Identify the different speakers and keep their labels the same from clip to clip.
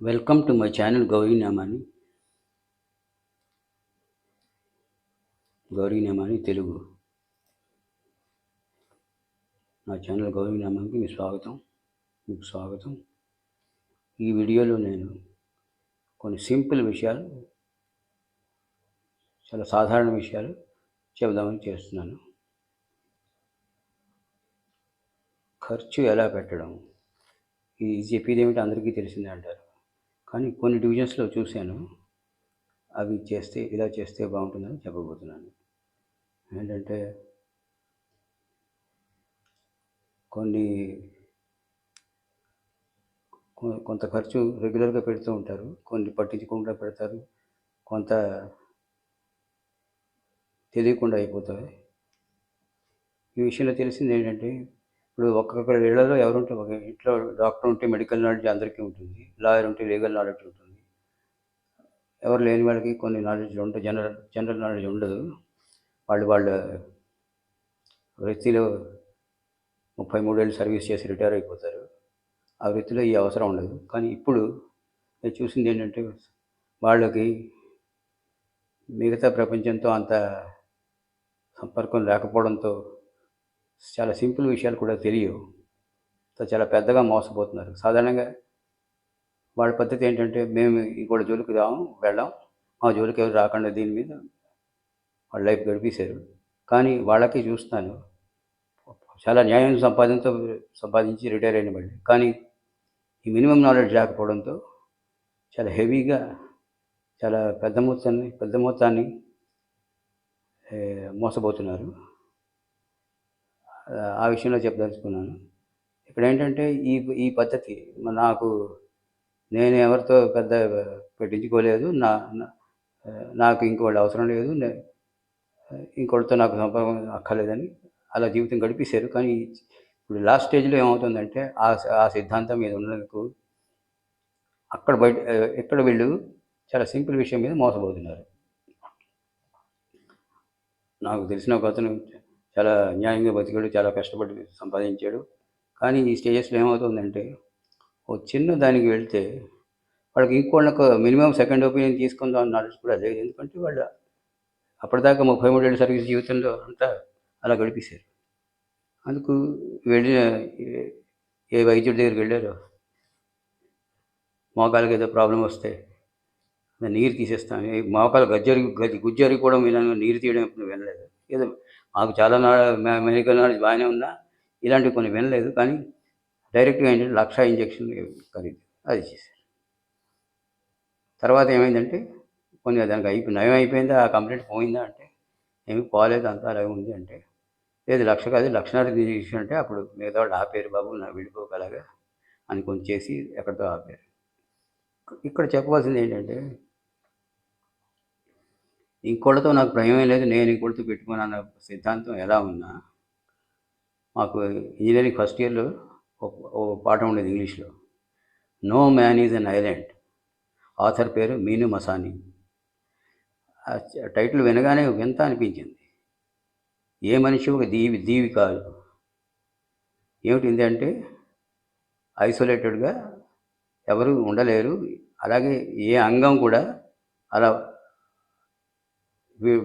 Speaker 1: Welcome to my channel Gaurinamani Telugu. నా channel గౌరీనామానికి మీకు స్వాగతం. ఈ వీడియోలో నేను కొన్ని సింపుల్ విషయాలు, చాలా సాధారణ విషయాలు చెబుదామని చేస్తున్నాను. ఖర్చు ఎలా పెట్టడం, ఇది చెప్పేది ఏమిటి అందరికీ తెలిసిందే అంటారు. కానీ కొన్ని డివిజన్స్లో చూశాను, అవి ఇలా చేస్తే బాగుంటుందని చెప్పబోతున్నాను. ఏంటంటే కొంత ఖర్చు రెగ్యులర్గా పెడుతూ ఉంటారు, కొన్ని పట్టించకుండా పెడతారు, కొంత తెలియకుండా అయిపోతాయి. ఈ విషయంలో తెలిసింది ఏంటంటే, ఇప్పుడు ఒక్కొక్కరి ఇళ్లలో ఎవరుంటే, ఒక ఇంట్లో డాక్టర్ ఉంటే మెడికల్ నాలెడ్జ్ అందరికీ ఉంటుంది, లాయర్ ఉంటే లీగల్ నాలెడ్జ్ ఉంటుంది. ఎవరు లేని వాళ్ళకి కొన్ని నాలెడ్జ్లు ఉంటాయి, జనరల్ నాలెడ్జ్ ఉండదు. వాళ్ళ వృత్తిలో 33 ఏళ్ళు సర్వీస్ చేసి రిటైర్ అయిపోతారు. ఆ వృత్తిలో ఈ అవసరం ఉండదు. కానీ ఇప్పుడు నేను చూసింది ఏంటంటే, వాళ్ళకి మిగతా ప్రపంచంతో అంత సంపర్కం లేకపోవడంతో చాలా సింపుల్ విషయాలు కూడా తెలియవు, చాలా పెద్దగా మోసపోతున్నారు. సాధారణంగా వాళ్ళ పద్ధతి ఏంటంటే, మేము ఇంకోటి జోలికి వెళ్ళాం, మా జోలికి ఎవరు రాకుండా దీని మీద వాళ్ళ లైఫ్ గడిపేశారు. కానీ వాళ్ళకి చూస్తున్నాను, చాలా న్యాయం సంపాదించి రిటైర్ అయిన వాళ్ళు, కానీ ఈ మినిమం నాలెడ్జ్ లేకపోవడంతో చాలా హెవీగా, చాలా పెద్ద మొత్తాన్ని మోసపోతున్నారు. ఆ విషయంలో చెప్పదలుచుకున్నాను. ఇక్కడ ఏంటంటే, ఈ పద్ధతి నేను ఎవరితో పెద్ద పెట్టించుకోలేదు, నాకు ఇంకోళ్ళు అవసరం లేదు, ఇంకోటితో నాకు సంపర్కం అక్కర్లేదని అలా జీవితం గడిపేశారు. కానీ ఇప్పుడు లాస్ట్ స్టేజ్లో ఏమవుతుందంటే, ఆ సిద్ధాంతం మీద ఉన్నందుకు ఇక్కడ వీళ్ళు చాలా సింపుల్ విషయం మీద మోసపోతున్నారు. నాకు తెలిసిన ఒక అతను చాలా న్యాయంగా బతికాడు, చాలా కష్టపడి సంపాదించాడు. కానీ ఈ స్టేజెస్లో ఏమవుతుందంటే, ఓ చిన్న దానికి వెళ్తే వాళ్ళకి ఇంకోళ్ళకు మినిమం సెకండ్ ఒపీనియన్ తీసుకుందాం అన్న నాలెడ్జ్ కూడా లేదు. ఎందుకంటే వాళ్ళు అప్పటిదాకా 33 ఏళ్ళ సర్వీస్ జీవితంలో అంతా అలా గడిపేశారు. అందుకు వెళ్ళిన ఏ వైద్యుడి దగ్గరికి వెళ్ళారో, మోకాళ్ళకి ఏదో ప్రాబ్లం వస్తే నీరు తీసేస్తాను, మోకాలు గుజ్జరి కూడా విన్నాను, నీరు తీయడం ఎప్పుడు వినలేదు. ఏదో మాకు చాలా మెడికల్ నాలెడ్జ్ బాగానే ఉన్నా ఇలాంటివి కొన్ని వినలేదు. కానీ డైరెక్ట్గా ఏంటంటే 1,00,000 ఇంజక్షన్ ఖరీదు అది చేశారు. తర్వాత ఏమైందంటే, కొన్ని దానికి నయం అయిపోయిందా, ఆ కంప్లైంట్ పోయిందా అంటే ఏమి పోలేదు, అంతా అలాగే ఉంది అంటే, లేదు 1,00,000 కాదు 1,50,000 ఇంజక్షన్ అంటే, అప్పుడు మిగతా వాళ్ళు ఆపేరు, బాబు నా వెళ్ళిపోగలగా అని కొంచెం చేసి ఎక్కడితో ఆపారు. ఇక్కడ చెప్పవలసింది ఏంటంటే, ఇంకోళ్ళతో నాకు భయమే లేదు, నేను ఇంకోళ్ళతో పెట్టుకుని అన్న సిద్ధాంతం ఎలా ఉన్నా, మాకు ఇంజనీరింగ్ ఫస్ట్ ఇయర్లో ఓ పాఠం ఉండేది ఇంగ్లీష్లో, no man is an island. Author పేరు మీను మసాని. ఆ టైటిల్ వినగానే వింత అనిపించింది. ఏ మనిషి ఒక దీవి కాదు. ఏమిటి అంటే, ఐసోలేటెడ్గా ఎవరు ఉండలేరు, అలాగే ఏ అంగం కూడా అలా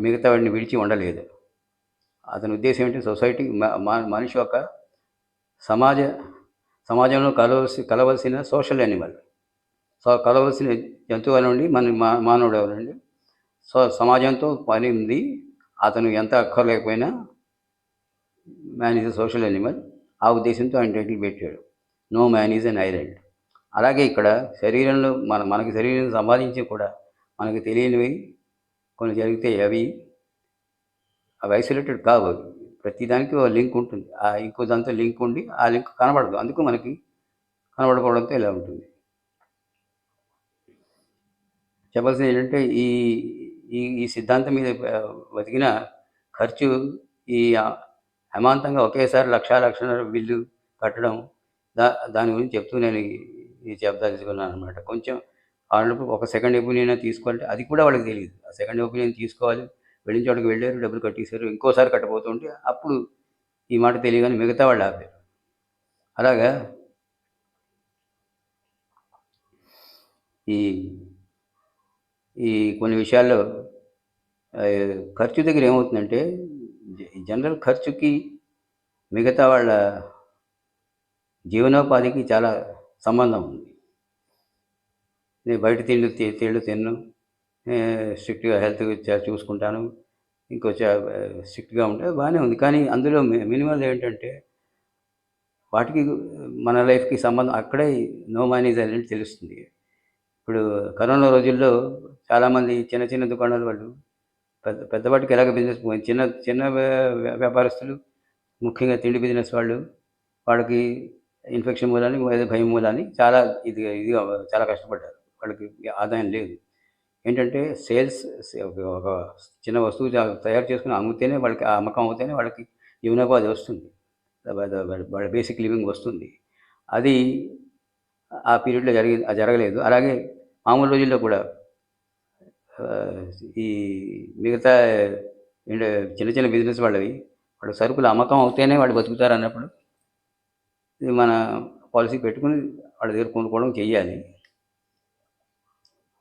Speaker 1: మిగతా వాడిని విడిచి ఉండలేదు. అతని ఉద్దేశం ఏంటి, సొసైటీ మనిషి ఒక సమాజంలో కలవలసిన సోషల్ యానిమల్. కలవలసిన జంతువు అనండి, మానవుడు ఎవరండి, సమాజంతో పని ఉంది. అతను ఎంత అక్కర్లేకపోయినా man is a social animal. ఆ ఉద్దేశంతో ఆయన టైటిల్ పెట్టాడు, no man is an island. అలాగే ఇక్కడ శరీరంలో మనకి శరీరం సంపాదించి కూడా మనకి తెలియనివి కొన్ని జరిగితే అవి ఐసోలేటెడ్ కావు. ప్రతిదానికి ఒక లింక్ ఉంటుంది. ఆ ఇంకో దాంతో లింక్ ఉండి ఆ లింక్ కనబడదు. అందుకు మనకి కనబడకపోవడంతో ఇలా ఉంటుంది. చెప్పాల్సింది ఏంటంటే, ఈ సిద్ధాంతం మీద బతికిన ఖర్చు ఈ అమాంతంగా ఒకేసారి 1,00,000 బిల్లు కట్టడం, దాని గురించి చెప్తూ నేను ఇది చెప్పదలుచుకున్నాను అనమాట. కొంచెం వాళ్ళకు ఒక సెకండ్ ఒపీనియన్ తీసుకోవాలంటే అది కూడా వాళ్ళకి తెలియదు. ఆ సెకండ్ ఒపీనియన్ తీసుకోవాలి, వెళ్ళిన చోటకి వెళ్ళారు, డబ్బులు కట్టేశారు, ఇంకోసారి కట్టబోతుంటే అప్పుడు ఈ మాట తెలియగానే మిగతా వాళ్ళు ఆపారు. అలాగా ఈ ఈ కొన్ని విషయాల్లో ఖర్చు దగ్గర ఏమవుతుందంటే జనరల్ ఖర్చుకి మిగతా వాళ్ళ జీవనోపాధికి చాలా సంబంధం ఉంది. నేను బయట తిండ్లు తినను. స్ట్రిక్ట్‌గా హెల్త్ చూసుకుంటాను. ఇంకొంచెం స్ట్రిక్ట్‌గా ఉంటే బాగానే ఉంది. కానీ అందులో మినిమల్ ఏంటంటే వాటికి మన లైఫ్‌కి సంబంధం అక్కడే నో మనీ ఈజ్ అనేది తెలుస్తుంది. ఇప్పుడు కరోనా రోజుల్లో చాలామంది చిన్న చిన్న దుకాణాల వాళ్ళు పెద్ద వాటికి ఎలాగ బిజినెస్ పోయింది. చిన్న చిన్న వ్యాపారస్తులు, ముఖ్యంగా తిండి బిజినెస్ వాళ్ళు, వాళ్ళకి ఇన్ఫెక్షన్ మూలాన్ని ఏదో భయం మూలాన్ని చాలా ఇదిగా చాలా కష్టపడ్డారు. వాళ్ళకి ఆదాయం లేదు. ఏంటంటే సేల్స్ ఒక చిన్న వస్తువు తయారు చేసుకొని అమ్మితేనే వాళ్ళకి ఆ అమ్మకం అవుతేనే వాళ్ళకి జీవనోపాధి వస్తుంది. వాళ్ళ బేసిక్ లివింగ్ వస్తుంది. అది ఆ పీరియడ్‌లో జరగలేదు. అలాగే మామూలు రోజుల్లో కూడా ఈ మిగతా ఏంటే చిన్న చిన్న బిజినెస్ వాళ్ళవి, వాళ్ళ సరుకులు అమ్మకం అవుతేనే వాళ్ళు బతుకుతారన్నప్పుడు ఇది మన పాలసీ పెట్టుకొని వాళ్ళ దగ్గర కొనుక్కోవడం చెయ్యాలి.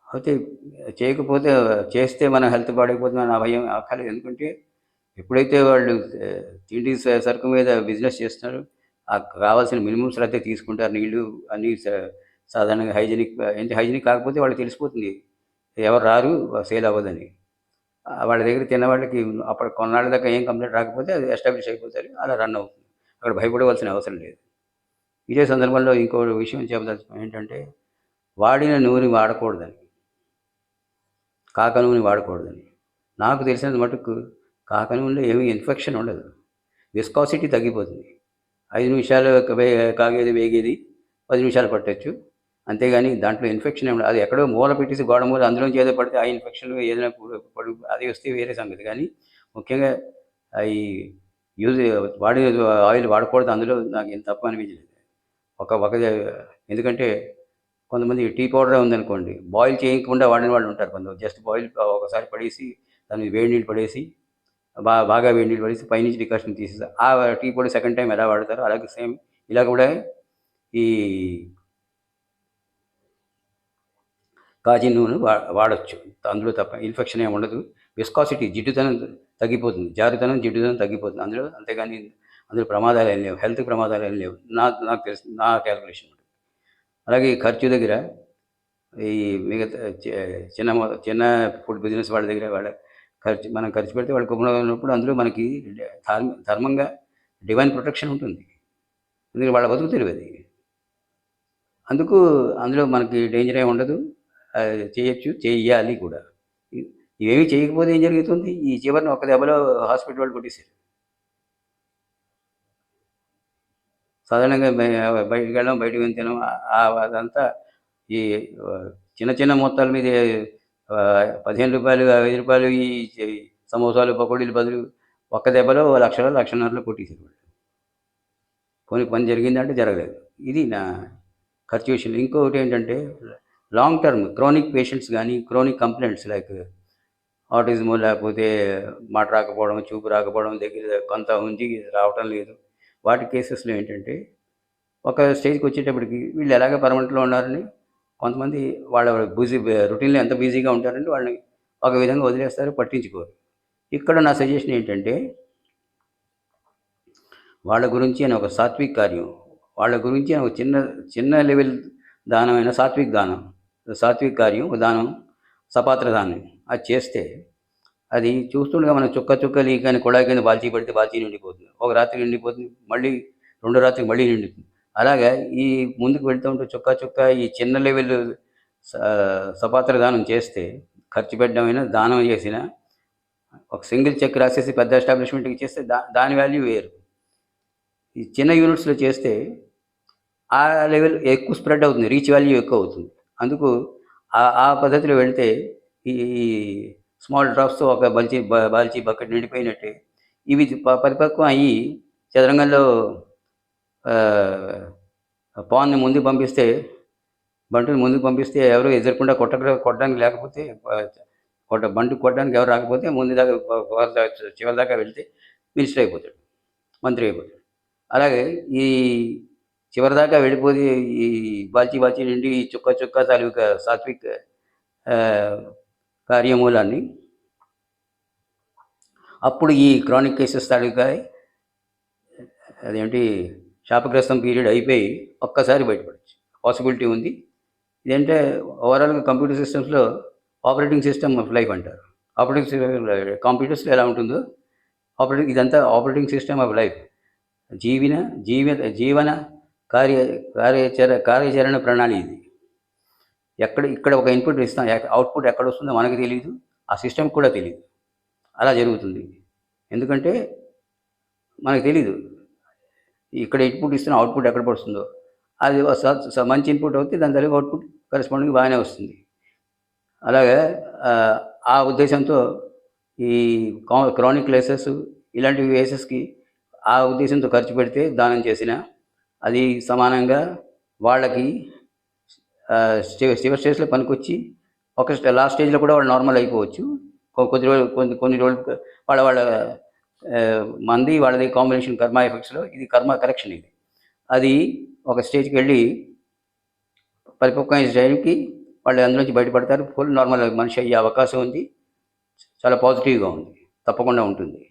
Speaker 1: అయితే చేయకపోతే చేస్తే మన హెల్త్ పాడైపోతుందని ఆ భయం అక్కర్లేదు. ఎందుకంటే ఎప్పుడైతే వాళ్ళు తిండి సరుకు మీద బిజినెస్ చేస్తున్నారో కావాల్సిన మినిమమ్ శ్రద్ధ తీసుకుంటారు. నీళ్ళు అన్నీ సాధారణంగా హైజీనిక్ కాకపోతే వాళ్ళకి తెలిసిపోతుంది. ఎవరు రారు సేల్ అవ్వదని. వాళ్ళ దగ్గర తిన్న వాళ్ళకి అప్పుడు కొన్నాళ్ళ దాకా ఏం కంప్లెయింట్ రాకపోతే అది ఎస్టాబ్లిష్ అయిపోతారు. అలా రన్ అవుతుంది. అక్కడ భయపడవలసిన అవసరం లేదు. ఇదే సందర్భంలో ఇంకో విషయం చెప్పదలుచుకున్నాను ఏంటంటే వాడిన నూనె వాడకూడదని. కాక నూనె వాడకూడదని. నాకు తెలిసినంత మటుకు కాక నూనెలో ఏమీ ఇన్ఫెక్షన్ ఉండదు. విస్కాసిటీ తగ్గిపోతుంది. 5 నిమిషాలు కాగేది, వేగేది 10 నిమిషాలు పట్టొచ్చు. అంతేగాని దాంట్లో ఇన్ఫెక్షన్ ఏమి ఉండదు. అది ఎక్కడో మూల పెట్టేసి గోడ మూల అందులోంచి ఏదో పడితే ఆ ఇన్ఫెక్షన్‌లు ఏదైనా అది వస్తే వేరే సంగతి. కానీ ముఖ్యంగా ఈ యూజ్ వాడిన ఆయిల్ వాడకూడదు అందులో నాకేం తప్పు అనిపించలేదు. ఒక ఎందుకంటే కొంతమంది టీ పౌడరే ఉందనుకోండి, బాయిల్ చేయకుండా వాడిన వాళ్ళు ఉంటారు. కొంతమంది జస్ట్ బాయిల్ ఒకసారి పడేసి దాన్ని వేడి నీళ్ళు పడేసి బాగా వేడి నీళ్ళు పడేసి పైనుంచి డికాషన్ తీసేసి ఆ టీ పొడి సెకండ్ టైం ఎలా వాడతారో అలాగే సేమ్ ఇలా కూడా ఈ కాజీ నూనె వాడొచ్చు. అందులో తప్ప ఇన్ఫెక్షన్ ఏమి ఉండదు. విస్కాసిటీ జిడ్డుతనం తగ్గిపోతుంది. జారుతనం, జిడ్డుతనం తగ్గిపోతుంది అందులో. అంతేగాని అందులో ప్రమాదాలు ఏం లేవు. హెల్త్ ప్రమాదాలు ఏం లేవు. నాకు తెలిసి నా క్యాలిక్యులేషన్. అలాగే ఖర్చు దగ్గర ఈ మిగతా చిన్న చిన్న ఫుడ్ బిజినెస్ వాళ్ళ దగ్గర మనం ఖర్చు పెడితే వాళ్ళు కుటుంబంలో ఉన్నప్పుడు అందులో మనకి ధర్మంగా డివైన్ ప్రొటెక్షన్ ఉంటుంది. ఎందుకంటే వాళ్ళ బతుకు తెరువు అది. అందుకు అందులో మనకి డేంజర్ ఏమి ఉండదు. చేయొచ్చు, చెయ్యాలి కూడా. ఇవేమీ చేయకపోతే ఏం జరుగుతుంది? ఈ చివరిన ఒక్క దెబ్బలో హాస్పిటల్ వాళ్ళు కొట్టేశారు. సాధారణంగా బయటికి వెళ్ళడం, బయటకు తినడం అదంతా ఈ చిన్న చిన్న మొత్తాల మీద రూ. 15, రూ. 5 ఈ సమోసాలు, పకోడీలు బదులు ఒక్క దెబ్బలో 1,00,000 1,50,000 కొట్టేశారు వాళ్ళు. పోనీ పని జరిగిందంటే జరగలేదు. ఇది నా ఖర్చు విషయంలో. ఇంకొకటి ఏంటంటే లాంగ్ టర్మ్ క్రోనిక్ పేషెంట్స్ కానీ, క్రోనిక్ కంప్లైంట్స్ లైక్ ఆటిజము, లేకపోతే మాట రాకపోవడం, చూపు రాకపోవడం, దగ్గర కొంత ఉంది రావటం లేదు. వాటి కేసెస్లో ఏంటంటే ఒక స్టేజ్కి వచ్చేటప్పటికి వీళ్ళు ఎలాగ పర్మనెంట్లో ఉన్నారని కొంతమంది వాళ్ళ రొటీన్లో ఎంత బిజీగా ఉంటారంటే వాళ్ళని ఒక విధంగా వదిలేస్తారు, పట్టించుకోరు. ఇక్కడ నా సజెషన్ ఏంటంటే వాళ్ళ గురించి అని ఒక సాత్విక్ కార్యం, వాళ్ళ గురించి అని ఒక చిన్న చిన్న లెవెల్ దానమైన సాత్విక్ కార్యం, దానం, సపాత్ర దానం అది చేస్తే అది చూస్తుండగా మనం చుక్క చుక్క లీకని కుళాయి కింద బాల్చీ పెడితే బాల్చీ నిండిపోతుంది. ఒక రాత్రి నిండిపోతుంది, మళ్ళీ రెండో రాత్రికి మళ్ళీ నిండుతుంది. అలాగా ఈ ముందుకు వెళ్తూ ఉంటే చుక్క చుక్క ఈ చిన్న లెవెల్ సపాత్ర దానం చేస్తే ఖర్చు పెట్టడమైనా దానం చేసిన ఒక సింగిల్ చెక్ రాసేసి పెద్ద ఎస్టాబ్లిష్మెంట్కి చేస్తే దాని వాల్యూ వేరు. ఈ చిన్న యూనిట్స్లో చేస్తే ఆ లెవెల్ ఎక్కువ స్ప్రెడ్ అవుతుంది, రీచ్ వాల్యూ ఎక్కువ అవుతుంది. అందుకు ఆ పద్ధతిలో వెళితే ఈ స్మాల్ డ్రాప్స్తో ఒక బాల్చి బకెట్ నిండిపోయినట్టే ఇవి పరిపక్వం అయ్యి చదరంగంలో పాన్ని ముందుకు పంపిస్తే, బంటుని ముందుకు పంపిస్తే ఎవరు ఎదురకుండా కొట్టడానికి లేకపోతే బంటు కొట్టడానికి ఎవరు రాకపోతే ముందు దాకా చివరి దాకా వెళ్తే మినిస్టర్ అయిపోతాడు, మంత్రి అయిపోతాడు. అలాగే ఈ చివరిదాకా వెళ్ళిపోయి ఈ బాల్చి బాల్చి నిండి ఈ చుక్క చుక్క తాలూకా సాత్విక్ కార్యమూలాన్ని అప్పుడు ఈ క్రానిక్ కేసెస్ తాలూకా అదేంటి శాపగ్రస్తం పీరియడ్ అయిపోయి ఒక్కసారి బయటపడచ్చు పాసిబిలిటీ ఉంది. ఇదంటే ఓవరాల్గా కంప్యూటర్ సిస్టమ్స్లో ఆపరేటింగ్ సిస్టమ్ ఆఫ్ లైఫ్ అంటారు. కంప్యూటర్స్లో ఎలా ఉంటుందో ఇదంతా ఆపరేటింగ్ సిస్టమ్ ఆఫ్ లైఫ్. జీవన కార్యాచరణ ప్రణాళి ఇది. ఇక్కడ ఒక ఇన్పుట్ ఇస్తాం, అవుట్పుట్ ఎక్కడ వస్తుందో మనకు తెలియదు, ఆ సిస్టమ్ కూడా తెలియదు. అలా జరుగుతుంది. ఎందుకంటే మనకు తెలీదు ఇక్కడ ఇన్పుట్ ఇస్తున్న అవుట్పుట్ ఎక్కడ పడుతుందో. అది మంచి ఇన్పుట్ అవుతే దాని తల్లి అవుట్పుట్ కరెస్పాండింగ్ బాగానే వస్తుంది. అలాగే ఆ ఉద్దేశంతో ఈ క్రానిక్ కేసెస్ ఇలాంటి కేసెస్కి ఆ ఉద్దేశంతో ఖర్చు పెడితే దానం చేసిన అది సమానంగా వాళ్ళకి చివరి స్టేజ్లో పనికొచ్చి లాస్ట్ స్టేజ్లో కూడా వాళ్ళు నార్మల్ అయిపోవచ్చు. కొన్ని రోజులు వాళ్ళ మంది వాళ్ళది కాంబినేషన్ కర్మ ఎఫెక్ట్స్లో ఇది కర్మ కరెక్షన్. అది ఒక స్టేజ్కి వెళ్ళి పరిపక్వమైన టైంకి వాళ్ళు అందులోంచి బయటపడతారు. ఫుల్ నార్మల్ మనిషి అయ్యే అవకాశం ఉంది. చాలా పాజిటివ్గా ఉంది, తప్పకుండా ఉంటుంది.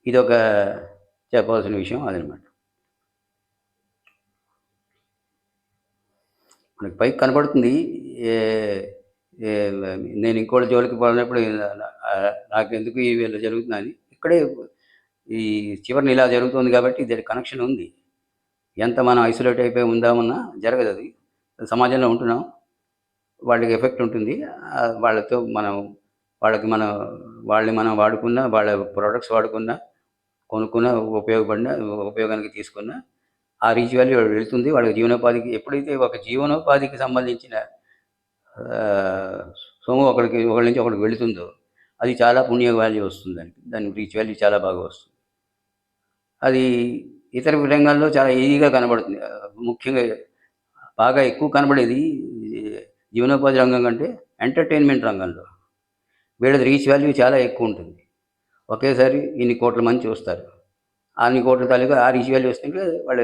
Speaker 1: ఇది ఒక చెప్పవలసిన విషయం అదనమాట. మనకి పైకి కనబడుతుంది. నేను ఇంకోటి జోలికి పోయినప్పుడు నాకెందుకు వీళ్ళు జరుగుతుందని ఇక్కడే ఈ చివరిని ఇలా జరుగుతుంది కాబట్టి దీనికి కనెక్షన్ ఉంది. ఎంత మనం ఐసోలేట్ అయిపోయి ఉందామన్నా జరగదు. అది సమాజంలో ఉంటున్నాం, వాళ్ళకి ఎఫెక్ట్ ఉంటుంది. వాళ్ళతో వాళ్ళని మనం వాడుకున్నా, వాళ్ళ ప్రోడక్ట్స్ వాడుకున్నా, కొనుక్కున్నా, ఉపయోగానికి తీసుకున్నా ఆ రీచ్ వాల్యూ వెళుతుంది. వాళ్ళకి జీవనోపాధికి ఎప్పుడైతే ఒక జీవనోపాధికి సంబంధించిన సొమ్ము ఒకళ్ళ నుంచి ఒకరికి వెళుతుందో అది చాలా పుణ్య వాల్యూ వస్తుంది. దాని రీచ్ వాల్యూ చాలా బాగా వస్తుంది. అది ఇతర రంగాల్లో చాలా ఈజీగా కనబడుతుంది. ముఖ్యంగా బాగా ఎక్కువ కనబడేది జీవనోపాధి రంగం కంటే ఎంటర్టైన్మెంట్ రంగంలో వీళ్ళది రీచ్ వాల్యూ చాలా ఎక్కువ ఉంటుంది. ఒకేసారి ఇన్ని కోట్ల మంది చూస్తారు. అన్ని కోట్ల తాలూకా ఆ రీచ్ వాల్యూ వస్తుంటే వాళ్ళు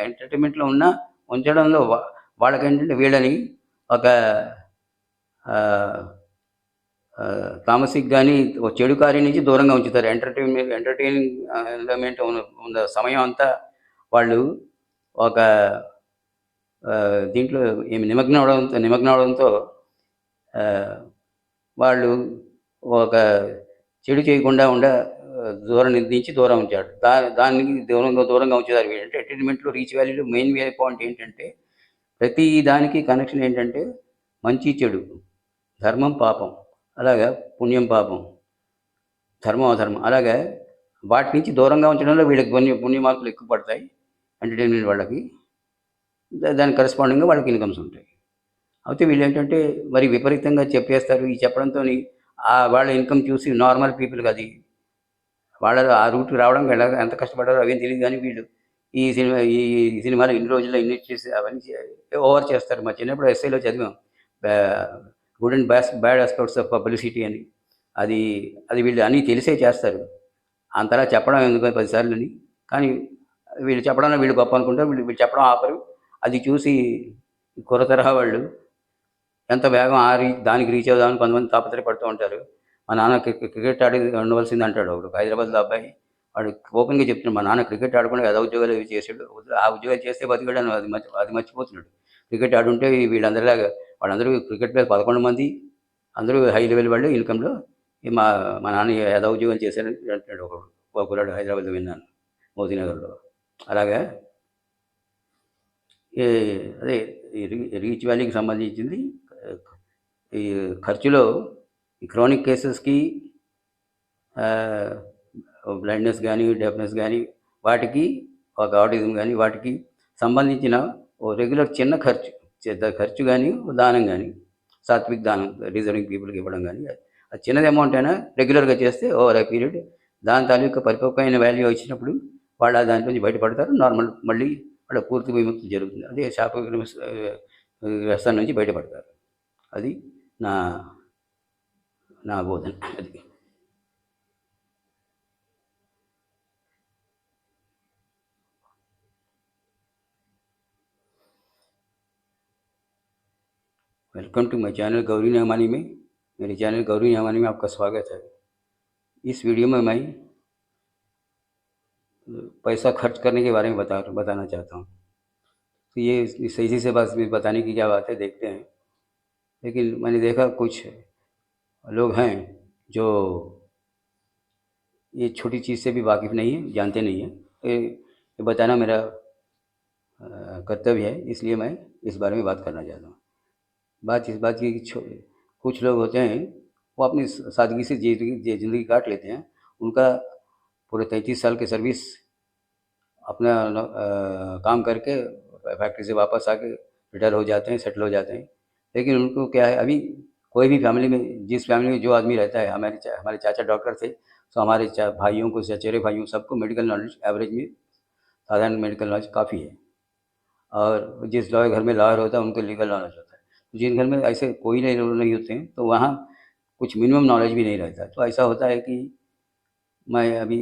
Speaker 1: ఎంటర్టైన్మెంట్లో ఉంచడంలో వాళ్ళకేంటంటే వీళ్ళని ఒక తామసిక్ కానీ ఒక చెడు కార్యం నుంచి దూరంగా ఉంచుతారు. ఎంటర్టైన్మెంట్ ఉన్న సమయం అంతా వాళ్ళు ఒక దీంట్లో నిమగ్నం అవడంతో వాళ్ళు ఒక చెడు చేయకుండా దూరం ఉంచాడు. దానికి దూరంగా ఉంచుతారు. ఎంటర్టైన్మెంట్లో రీచ్ వాల్యూలో మెయిన్ పాయింట్ ఏంటంటే ప్రతి దానికి కనెక్షన్ ఏంటంటే మంచి చెడు, ధర్మం పాపం, అలాగా పుణ్యం పాపం, ధర్మం అధర్మం, అలాగా వాటి నుంచి దూరంగా ఉంచడంలో వీళ్ళకి పుణ్య మార్కులు ఎక్కువ పడతాయి ఎంటర్టైన్మెంట్ వాళ్ళకి. దానికి కరెస్పాండింగ్గా వాళ్ళకి ఇన్కమ్స్ ఉంటాయి. అయితే వీళ్ళు ఏంటంటే మరి విపరీతంగా చెప్పేస్తారు. ఈ చెప్పడంతో వాళ్ళ ఇన్కమ్ చూసి నార్మల్ పీపుల్కి అది వాళ్ళ ఆ రూట్కి రావడానికి ఎంత కష్టపడ్డారో అవేం తెలియదు. కానీ వీళ్ళు ఈ సినిమాలో ఇన్ని రోజుల్లో ఇన్వెస్ట్ చేసి అవన్నీ ఓవర్ చేస్తారు. మా చిన్నప్పుడు ఎస్ఐలో చదివాం, good and bad aspects of publicity అని. అది వీళ్ళు అన్నీ తెలిసే చేస్తారు. అంతలా చెప్పడం ఎందుకు 10 సార్లు. కానీ వీళ్ళు చెప్పడంలో వీళ్ళు గొప్ప అనుకుంటారు. వీళ్ళు చెప్పడం ఆపరు. అది చూసి కుర్ర తరహా వాళ్ళు ఎంత వేగం దానికి రీచ్ అవుదామని కొంతమంది తాపత్రయపడుతూ ఉంటారు. మా నాన్న క్రికెట్ ఆడి ఉండవలసింది అంటాడు ఒకడు హైదరాబాద్లో అబ్బాయి. వాడు ఓపెన్గా చెప్తున్నాడు, మా నాన్న క్రికెట్ ఆడకుండా ఏదో ఉద్యోగాలు ఇవి చేసాడు, ఆ ఉద్యోగాలు చేస్తే బతికాడు అని అది మర్చిపోతున్నాడు. క్రికెట్ ఆడుంటే వీళ్ళందరిలాగా వాళ్ళందరూ క్రికెట్ ప్లేయర్ 11 మంది అందరూ హై లెవెల్ వాళ్ళు ఇన్కంలో మా నాన్న ఏదో ఉద్యోగం చేశారని అంటున్నాడు ఒక కుర్రాడు హైదరాబాద్లో విన్నాను, మోతీనగర్లో. అలాగా అదే రీచ్ వాల్యూకి సంబంధించింది. ఈ ఖర్చులో ఈ క్రానిక్ కేసెస్కి బ్లైండ్నెస్ కానీ, డెఫ్నెస్ కానీ, వాటికి ఒక ఆటిజం కానీ వాటికి సంబంధించిన ఓ రెగ్యులర్ చిన్న ఖర్చు కానీ, దానం కానీ, సాత్విక్ దానం డిజర్వింగ్ పీపుల్కి ఇవ్వడం కానీ, అది చిన్నది అమౌంట్ అయినా రెగ్యులర్గా చేస్తే ఓవర్ ఏ పీరియడ్ దాని తాలూకా పరిపక్వమైన వాల్యూ వచ్చినప్పుడు వాళ్ళు దాంట్లో నుంచి బయటపడతారు. నార్మల్ మళ్ళీ వాళ్ళ పూర్తి విముక్తి జరుగుతుంది. అదే వ్యవస్థ నుంచి బయటపడతారు. అది నా బోధన. అది welcome to my channel Gauri Namani में। मेरे चैनल गौरी न्यामानी में आपका स्वागत है। इस वीडियो में मैं पैसा खर्च करने के बारे में बताना चाहता हूँ। तो ये सही से बस बताने की क्या बात है, देखते हैं। लेकिन मैंने देखा कुछ लोग हैं जो ये छोटी चीज़ से भी वाकिफ़ नहीं है, जानते नहीं हैं। ये बताना मेरा कर्तव्य है, इसलिए मैं इस बारे में बात करना चाहता हूँ। बात इस बात की कि कुछ लोग होते हैं, वो अपनी सादगी से ज़िंदगी काट लेते हैं। उनका पूरे 33 साल की सर्विस अपना काम करके फैक्ट्री से वापस आके रिटायर हो जाते हैं, सेटल हो जाते हैं। लेकिन उनको क्या है, अभी कोई भी फैमिली में, जिस फैमिली में जो आदमी रहता है, हमारे चाचा डॉक्टर थे, तो हमारे भाइयों को, चचेरे भाइयों सबको मेडिकल नॉलेज एवरेज में, साधारण मेडिकल नॉलेज काफ़ी है। और जिस लॉयर घर में लॉयर होता है उनको लीगल नॉलेज होता है। जिन घर में ऐसे कोई नहीं होते हैं, तो वहाँ कुछ मिनिमम नॉलेज भी नहीं रहता। तो ऐसा होता है कि मैं अभी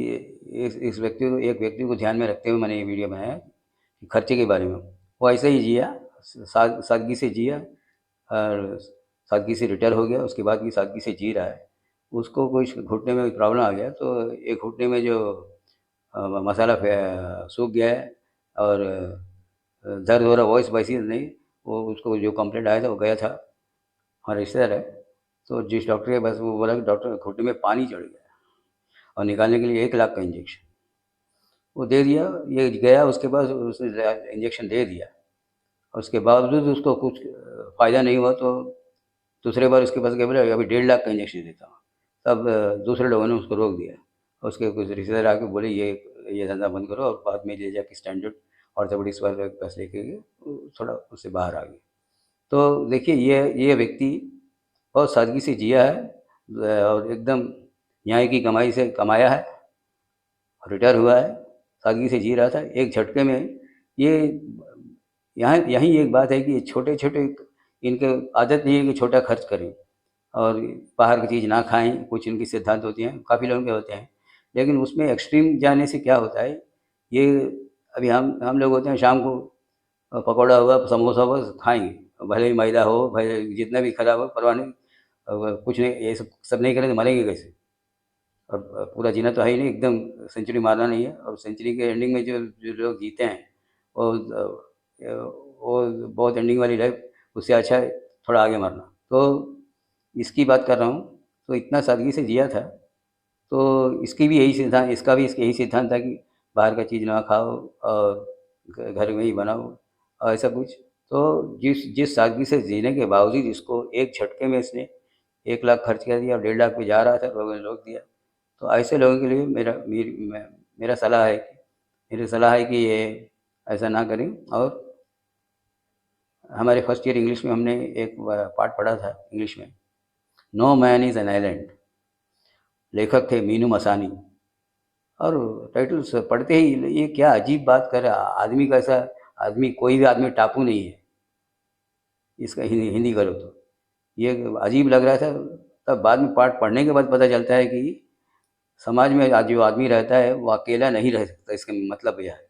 Speaker 1: इस व्यक्ति को, एक व्यक्ति को ध्यान में रखते हुए मैंने ये वीडियो बनाया है कि खर्चे के बारे में। वो ऐसे ही जिया, सादगी से जिया और सादगी से रिटायर हो गया। उसके बाद भी सादगी से जी रहा है। उसको कुछ घुटने में प्रॉब्लम आ गया, तो एक घुटने में जो मसाला सूख गया है और दर्द हो रहा, वॉइस वैसी नहीं। वो उसको जो कंप्लेंट आया था, वो गया था, हमारा रिश्तेदार है। तो जिस डॉक्टर के पास, वो बोला कि डॉक्टर घुटने में पानी चढ़ गया और निकालने के लिए 1 लाख का इंजेक्शन वो दे दिया। ये गया, उसके बाद उसने इंजेक्शन दे दिया। और उसके बावजूद उसको कुछ फ़ायदा नहीं हुआ, तो दूसरे बार उसके पास गया, बोले अभी 1.5 लाख का इंजेक्शन देता हूँ। तब दूसरे लोगों ने उसको रोक दिया। और उसके कुछ रिश्तेदार आके बोले ये धंधा बंद करो, और बाद में ले जाके स्टैंडर्ड ऑर्थोपेडिक्स वाले के पास लेके गए, थोड़ा उससे बाहर आ गए। तो देखिए, ये व्यक्ति बहुत सादगी से जिया है और एकदम न्याय की कमाई से कमाया है, रिटायर हुआ है, सादगी से जी रहा था। एक झटके में ये, यहाँ यही एक बात है कि छोटे-छोटे, इनके आदत नहीं है कि छोटा खर्च करें और बाहर की चीज़ ना खाएँ। कुछ इनकी सिद्धांत होती हैं, काफ़ी लोगों के होते हैं। लेकिन उसमें एक्सट्रीम जाने से क्या होता है, ये अभी हम लोग होते हैं, शाम को पकौड़ा हुआ, समोसा हुआ, खाएँगे। भले ही मैदा हो, भले जितना भी खराब हो, परवाह नहीं। कुछ नहीं, ये सब नहीं करें तो मरेंगे कैसे? और पूरा जीना तो है ही नहीं, एकदम सेंचुरी मारना नहीं है। और सेंचुरी के एंडिंग में जो जो लोग जीते हैं, वो वो बहुत एंडिंग वाली लाइफ, उससे अच्छा है थोड़ा आगे मरना। तो इसकी बात कर रहा हूँ। तो इतना सादगी से जिया था, तो इसकी भी यही सिद्धांत, इसका भी यही सिद्धांत था कि बाहर का चीज़ ना खाओ और घर में ही बनाओ और ऐसा कुछ। तो जिस जिस सादगी से जीने के बावजूद इसको एक झटके में इसने 1 लाख खर्च कर दिया और 1.5 लाख पे जा रहा था, लोगों ने रोक दिया। तो ऐसे लोगों के लिए मेरा सलाह है कि, ये ऐसा ना करें। और हमारे फर्स्ट ईयर इंग्लिश में हमने एक पार्ट पढ़ा था इंग्लिश में, no man is an island. लेखक थे मीनू मसानी। और टाइटल्स पढ़ते ही ये क्या अजीब बात कर रहा आदमी, कैसा आदमी, कोई भी आदमी टापू नहीं है। इसका हिंदी हिंदी करो तो ये अजीब लग रहा था। तब बाद में पाठ पढ़ने के बाद पता चलता है कि समाज में आज जो आदमी रहता है वो अकेला नहीं रह सकता, इसका मतलब यह है।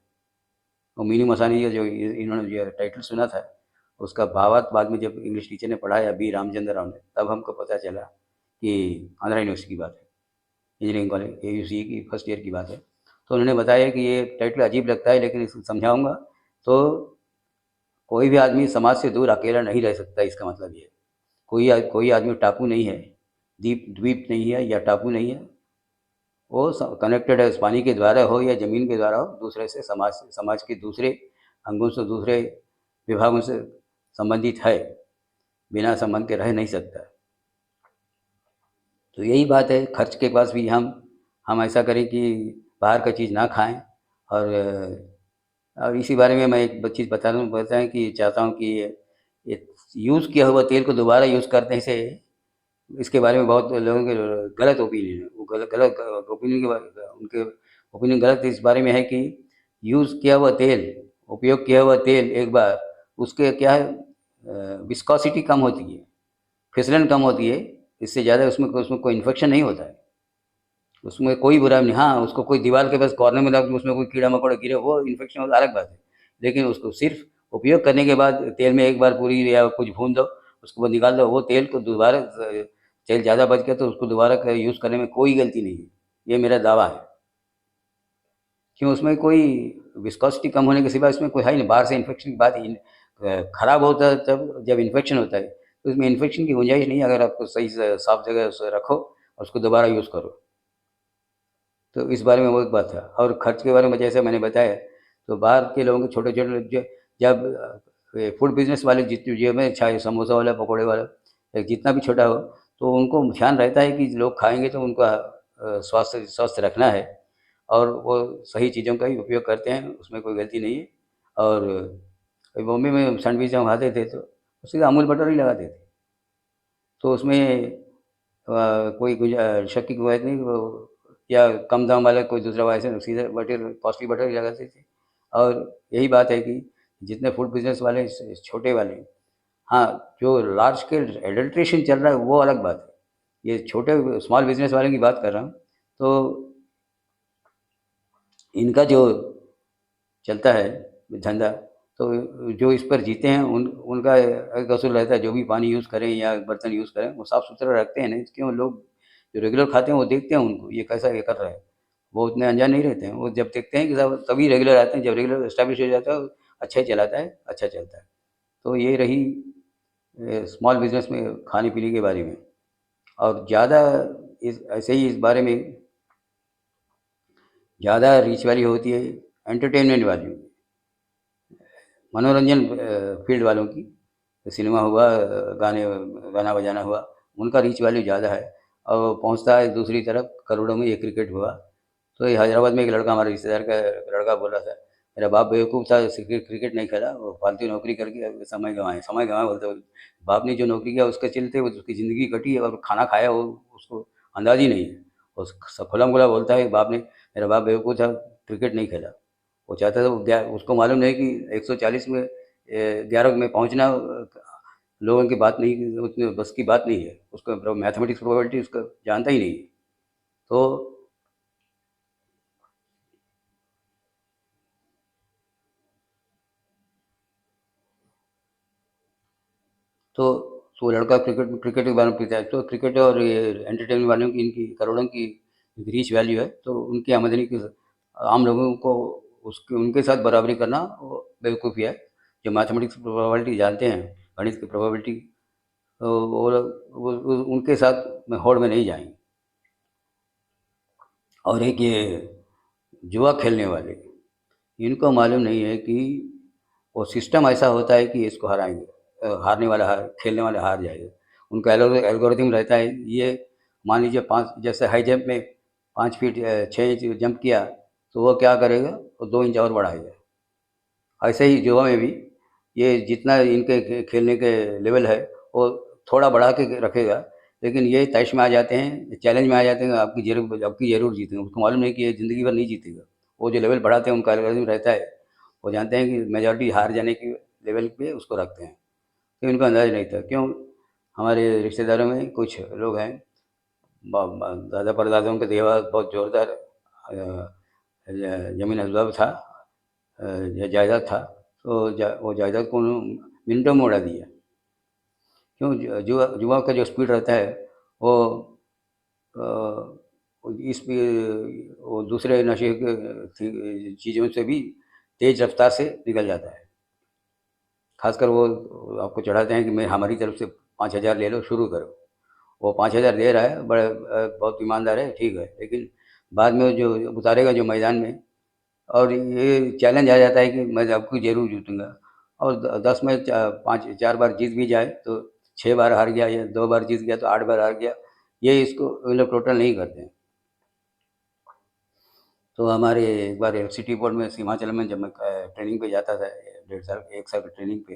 Speaker 1: और मीनू मसानी का जो इन्होंने जो टाइटल सुना था, उसका भावार्थ बाद में जब इंग्लिश टीचर ने पढ़ाया, बी रामचंद्र राव ने, तब हमको पता चला कि आंध्रा यूनिवर्सिटी की बात है, इंजीनियरिंग कॉलेज AUC की फर्स्ट ईयर की बात है। तो उन्होंने बताया कि ये टाइटल अजीब लगता है, लेकिन इसको समझाऊंगा। तो कोई भी आदमी समाज से दूर अकेला नहीं रह सकता, इसका मतलब ये है। कोई आदमी टापू नहीं है, द्वीप नहीं है या टापू नहीं है। वो कनेक्टेड है, उस पानी के द्वारा हो या ज़मीन के द्वारा हो, दूसरे से, समाज के दूसरे अंगों से, दूसरे विभागों से संबंधित है। बिना संबंध के रह नहीं सकता। तो यही बात है, खर्च के पास भी हम ऐसा करें कि बाहर का चीज़ ना खाएं। और इसी बारे में मैं एक चीज़ बताएं कि चाहता हूं कि ये यूज़ किया हुआ तेल को दोबारा यूज़ करने से, इसके बारे में बहुत लोगों के गलत ओपिनियन है। वो गलत गलत ओपिनियन उनके ओपिनियन गलत इस बारे में है कि यूज़ किया हुआ तेल, उपयोग किया हुआ तेल एक बार, उसके क्या है, विस्कोसिटी कम होती है, फिसलन कम होती है। इससे ज़्यादा उसमें कोई इन्फेक्शन नहीं होता है, उसमें कोई बुराई नहीं। हाँ, उसको कोई दीवार के पास कॉर्नर में रख, उसमें कोई कीड़ा मकोड़ा गिरे, वो इन्फेक्शन होता, अलग बात है। लेकिन उसको सिर्फ उपयोग करने के बाद तेल में एक बार पूरी या कुछ भून दो, उसको बाद निकाल दो। वो तेल को दोबारा तेल ज़्यादा बच गया तो उसको दोबारा यूज़ करने में कोई गलती नहीं है, ये मेरा दावा है। क्यों? उसमें कोई विस्कोसिटी कम होने के सिवा इसमें कोई है ही नहीं। बाहर से इन्फेक्शन की बात ही खराब होता है तब जब इन्फेक्शन होता है, तो इसमें इन्फेक्शन की गुंजाइश नहीं है अगर आपको सही से साफ जगह से रखो और उसको दोबारा यूज़ करो। तो इस बारे में वो एक बात है। और खर्च के बारे में जैसे मैंने बताया, तो बाहर के लोगों के छोटे-छोटे जब फूड बिज़नेस वाले जितने जेब में चाहे समोसा वाला, पकौड़े वाला या जितना भी छोटा हो, तो उनको ध्यान रहता है कि लोग खाएँगे तो उनका स्वास्थ्य स्वस्थ रखना है और वो सही चीज़ों का ही उपयोग करते हैं, उसमें कोई गलती नहीं है। और बॉम्बे में सैंडविच जब खाते थे तो सीधा अमूल बटर ही लगाते थे। तो उसमें कोई शक की गुंजाइश नहीं, वो या कम दाम वाला कोई दूसरा ऐसे सीधे बटर कॉस्टली बटर ही लगाते थे। और यही बात है कि जितने फूड बिज़नेस वाले छोटे वाले, हाँ, जो लार्ज स्केल एडल्ट्रेशन चल रहा है वो अलग बात है। ये छोटे स्मॉल बिज़नेस वाले की बात कर रहा हूँ। तो इनका जो चलता है धंधा, तो जो इस पर जीते हैं उनका एक असूल रहता है, जो भी पानी यूज़ करें या बर्तन यूज़ करें वो साफ़-सुथरा रखते हैं। नहीं तो क्यों, लोग जो रेगुलर खाते हैं वो देखते हैं उनको, ये कैसा ये कर रहा है। वो उतने अनजान नहीं रहते हैं, वो जब देखते हैं कि साहब तभी रेगुलर आते हैं, जब रेगुलर एस्टेब्लिश हो जाता है, अच्छा ही चलाता है, अच्छा चलता है। तो ये रही स्मॉल बिज़नेस में खाने-पीने के बारे में। और ज़्यादा इस ऐसे ही इस बारे में ज़्यादा रीच वाली होती है एंटरटेनमेंट वाली, मनोरंजन फ़ील्ड वालों की। सिनेमा हुआ, गाना बजाना हुआ, उनका रीच वैल्यू ज़्यादा है और पहुँचता है दूसरी तरफ करोड़ों में। ये क्रिकेट हुआ, तो ये हैदराबाद में एक लड़का, हमारे रिश्तेदार का लड़का बोल रहा था, मेरा बाप बेवकूफ़ था, क्रिकेट नहीं खेला, वो फालतू नौकरी करके समय गँवाए बोलते हुए। बाप ने जो नौकरी किया उसके चलते वो उसकी ज़िंदगी कटी और खाना खाया वो, उसको अंदाज़ ही नहीं है। उस खुला-म-खुला बोलता है बाप ने, मेरा बाप बेवकूफ़ था, क्रिकेट नहीं खेला। वो चाहता था, वो क्या उसको मालूम नहीं कि 140 में 11 में पहुँचना लोगों की बात नहीं, उतने बस की बात नहीं है। उसको मैथमेटिक्स प्रोबेबिलिटी उसका जानता ही नहीं है। तो तो वो लड़का क्रिकेट क्रिकेट के बारे में पूछता है, तो क्रिकेट और ये एंटरटेनमेंट वालों की इनकी करोड़ों की रीच वैल्यू है, तो उनकी आमदनी की आम लोगों को उसके उनके साथ बराबरी करना वो बेवकूफ़ी है। जो मैथमेटिक्स प्रोबेबिलिटी जानते हैं, गणित की प्रोबेबिलिटी, तो वो लोग वो उनके साथ में होड़ में नहीं जाएँगे। और एक ये जुआ खेलने वाले, इनको मालूम नहीं है कि वो सिस्टम ऐसा होता है कि इसको हराएँगे। हारने वाला खेलने वाला हार जाएगा। उनका एल्गोरिथम रहता है ये। मान लीजिए 5, जैसे हाई जंप में 5 फीट 6 इंच जंप किया, तो वो क्या करेगा, वो 2 इंच और बढ़ाएगा। ऐसे ही जुआ में भी ये जितना इनके खेलने के लेवल है, वो थोड़ा बढ़ा के रखेगा, लेकिन ये तैश में आ जाते हैं, चैलेंज में आ जाते हैं, आपकी ज़रूर जीतेंगे। उसको मालूम नहीं कि ये ज़िंदगी भर नहीं जीतेगा। वो जो लेवल बढ़ाते हैं उनका एल्गोरिथम रहता है, वो जानते हैं कि मेजॉरिटी हार जाने की लेवल पे उसको रखते हैं। तो इनको अंदाज़ा नहीं था। क्यों? हमारे रिश्तेदारों में कुछ लोग हैं, दादा परदादाओं का देवा बहुत ज़ोरदार ज़मीन असबाब था, जायदाद था। तो वो जायदाद को उन्होंने मिनटों में उड़ा दिया। क्यों? जुआ जुआ का जो स्पीड रहता है वो अ, इस पे वो दूसरे नशे के चीज़ों से भी तेज़ रफ्तार से निकल जाता है। खासकर वो आपको चढ़ाते हैं कि मैं हमारी तरफ से 5,000 ले लो, शुरू करो। वो 5,000 दे रहा है, बहुत ईमानदार है, ठीक है, लेकिन बाद में जो उतारेगा जो मैदान में, और ये चैलेंज आ जाता है कि मैं आपको ज़रूर जीतूँगा। और 10 में 5 4 बार जीत भी जाए तो 6 बार हार गया, या 2 बार जीत गया तो 8 बार हार गया। ये इसको ये लोग टोटल नहीं करते हैं। तो हमारे एक बार सिटी बोर्ड में हिमाचल में जब मैं ट्रेनिंग पे जाता था, 1.5 साल 1 साल की ट्रेनिंग पे,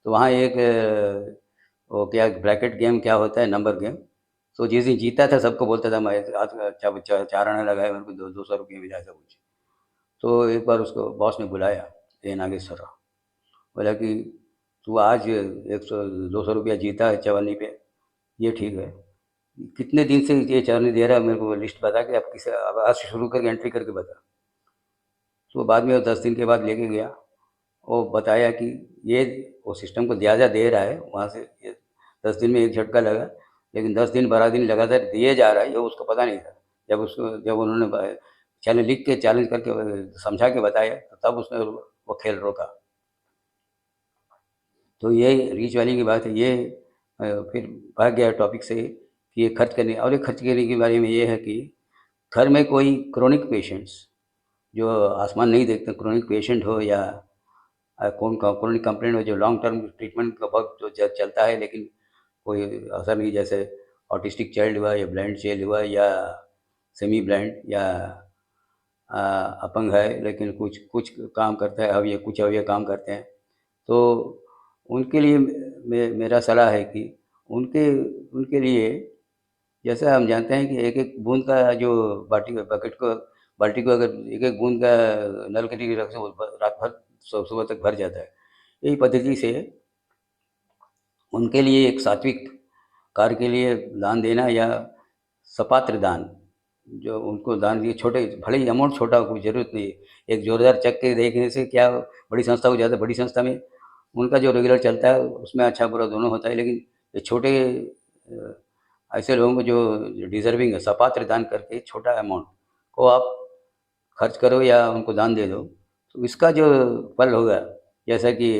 Speaker 1: तो वहाँ एक वो क्या ब्रैकेट गेम क्या होता है, नंबर गेम। तो जिस दिन जीता था सबको बोलता था मैं आज अच्छा 4 आना लगाए, मेरे को 200 रुपये मिला, ऐसा कुछ। तो एक बार उसको बॉस ने बुलाया, ए नागेश्वरराव, बोला कि तू आज 100 200 रुपया जीता है चवन्नी पे, ये ठीक है, कितने दिन से ये चवन्नी दे रहा है, मेरे को लिस्ट बता के, अब किसे अब आज से शुरू करके एंट्री करके बता। तो बाद में वो 10 दिन के बाद लेके गया, वो बताया कि ये वो सिस्टम को ज़्यादा दे रहा है वहाँ से, ये 10 दिन में एक झटका लगा, लेकिन 10 दिन 12 दिन लगातार दिए जा रहा है, ये उसको पता नहीं था। जब उन्होंने चैलेंज लिख के चैलेंज करके समझा के बताया, तो तब उसने वो खेल रोका। तो ये रीच वाली की बात है। ये फिर भाग गया टॉपिक से कि ये खर्च करने, और ये खर्च करने के बारे में ये है कि घर में कोई क्रोनिक पेशेंट्स जो आसमान नहीं देखते, क्रोनिक पेशेंट हो या क्रोनिक कंप्लेंट हो, जो लॉन्ग टर्म ट्रीटमेंट का वक्त जो चलता है लेकिन कोई असर नहीं, जैसे ऑटिस्टिक चाइल्ड हुआ या ब्लाइंड चाइल्ड हुआ या सेमी ब्लाइंड या अपंग है लेकिन कुछ कुछ काम करता है, अवयव कुछ अवयव काम करते हैं, तो उनके लिए मेरा सलाह है कि उनके उनके लिए, जैसे हम जानते हैं कि एक एक बूंद का जो बाल्टी को अगर एक एक बूंद का नल के नीचे रख दो, रात भर सुबह तक भर जाता है। यही पद्धति से उनके लिए एक सात्विक कार्य के लिए दान देना या सपात्र दान, जो उनको दान दिए, छोटे भले ही अमाउंट छोटा हो, कोई ज़रूरत नहीं है। एक जोरदार चेक के देखने से क्या बड़ी संस्था हो जाता है, बड़ी संस्था में उनका जो रेगुलर चलता है उसमें अच्छा बुरा दोनों होता है, लेकिन ये छोटे ऐसे लोगों को जो डिज़र्विंग है, सपात्र दान करके छोटा अमाउंट को आप खर्च करो या उनको दान दे दो, तो इसका जो फल होगा, जैसा कि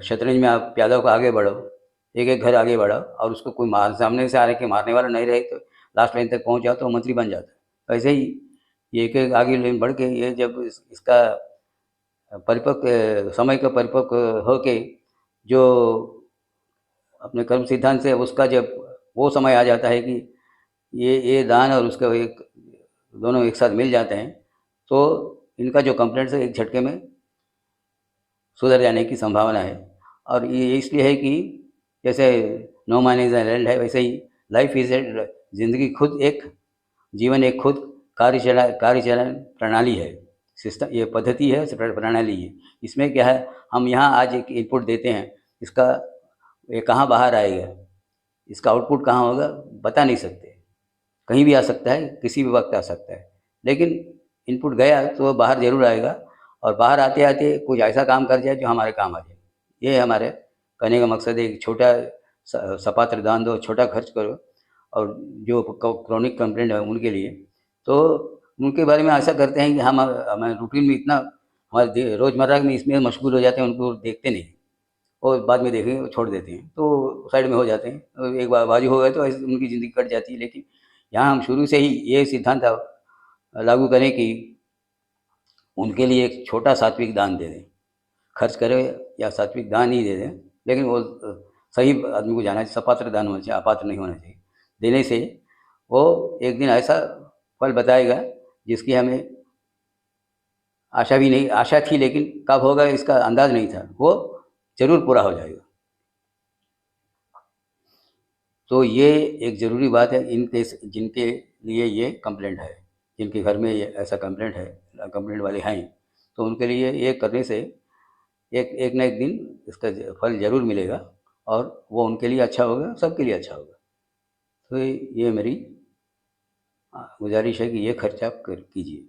Speaker 1: शतरंज में आप प्यादों को आगे बढ़ो, एक एक घर आगे बढ़ाओ, और उसको कोई सामने से आ के मारने वाला नहीं रहे तो लास्ट लाइन तक पहुंच जाओ तो मंत्री बन जाता है। वैसे ही ये एक एक आगे लाइन बढ़ के, ये जब इसका परिपक्व समय का परिपक्व होके जो अपने कर्म सिद्धांत से उसका जब वो समय आ जाता है कि ये दान और उसका एक दोनों एक साथ मिल जाते हैं, तो इनका जो कंप्लेंट्स है एक झटके में सुधर जाने की संभावना है। और ये इसलिए है कि जैसे no man is an island है, वैसे ही लाइफ इज़ ए, ज़िंदगी खुद एक जीवन एक खुद कार्यचलन प्रणाली है, सिस्टम, ये पद्धति है, प्रणाली है। इसमें क्या है, हम यहाँ आज एक इनपुट देते हैं, इसका ये कहाँ बाहर आएगा, इसका आउटपुट कहाँ होगा बता नहीं सकते, कहीं भी आ सकता है, किसी भी वक्त आ सकता है, लेकिन इनपुट गया तो वो बाहर ज़रूर आएगा, और बाहर आते आते कुछ ऐसा काम कर जाए जो हमारे काम आ जाए। ये हमारे कहने का मकसद है। एक छोटा सपात्र दान दो, छोटा खर्च करो, और जो क्रोनिक कंप्लेंट है उनके लिए, तो उनके बारे में ऐसा करते हैं कि हमें रूटीन में इतना हमारे रोज़मर्रा में इसमें मशगूल हो जाते हैं, उनको देखते नहीं, और बाद में देखेंगे, छोड़ देते हैं, तो साइड में हो जाते हैं, और एक बार बाजी हो गए तो ऐसे उनकी ज़िंदगी कट जाती है। लेकिन यहाँ हम शुरू से ही ये सिद्धांत लागू करें कि उनके लिए एक छोटा सात्विक दान दे दें, खर्च करें या सात्विक दान ही दे दें, लेकिन वो सही आदमी को जाना चाहिए, सपात्र दान होना चाहिए, अपात्र नहीं होना चाहिए। देने से वो एक दिन ऐसा फल बताएगा जिसकी हमें आशा थी, लेकिन कब होगा इसका अंदाज नहीं था, वो जरूर पूरा हो जाएगा। तो ये एक ज़रूरी बात है इन केस जिनके लिए ये कंप्लेंट है, जिनके घर में ये ऐसा कंप्लेंट है, कंप्लेंट वाले हैं, तो उनके लिए ये करने से एक ना एक दिन इसका फल ज़रूर मिलेगा, और वो उनके लिए अच्छा होगा, सबके लिए अच्छा होगा। तो ये मेरी गुजारिश है कि ये खर्च आप कीजिए,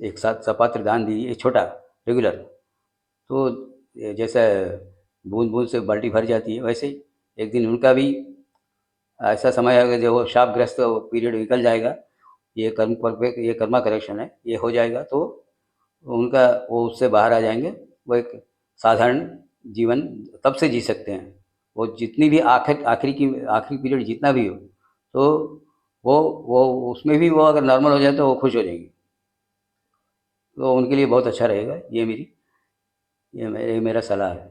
Speaker 1: एक साथ सपात्र दान दीजिए छोटा रेगुलर, तो जैसे बूंद बूंद से बाल्टी भर जाती है, वैसे ही एक दिन उनका भी ऐसा समय आएगा जब वो शापग्रस्त पीरियड निकल जाएगा, ये ये कर्मा करेक्शन है, ये हो जाएगा, तो उनका वो उससे बाहर आ जाएंगे, वो एक साधारण जीवन तब से जी सकते हैं। वो जितनी भी आखिरी पीरियड जितना भी हो, तो वो वो उसमें भी वो अगर नॉर्मल हो जाए तो वो खुश हो जाएंगे, तो उनके लिए बहुत अच्छा रहेगा। ये मेरा सलाह है।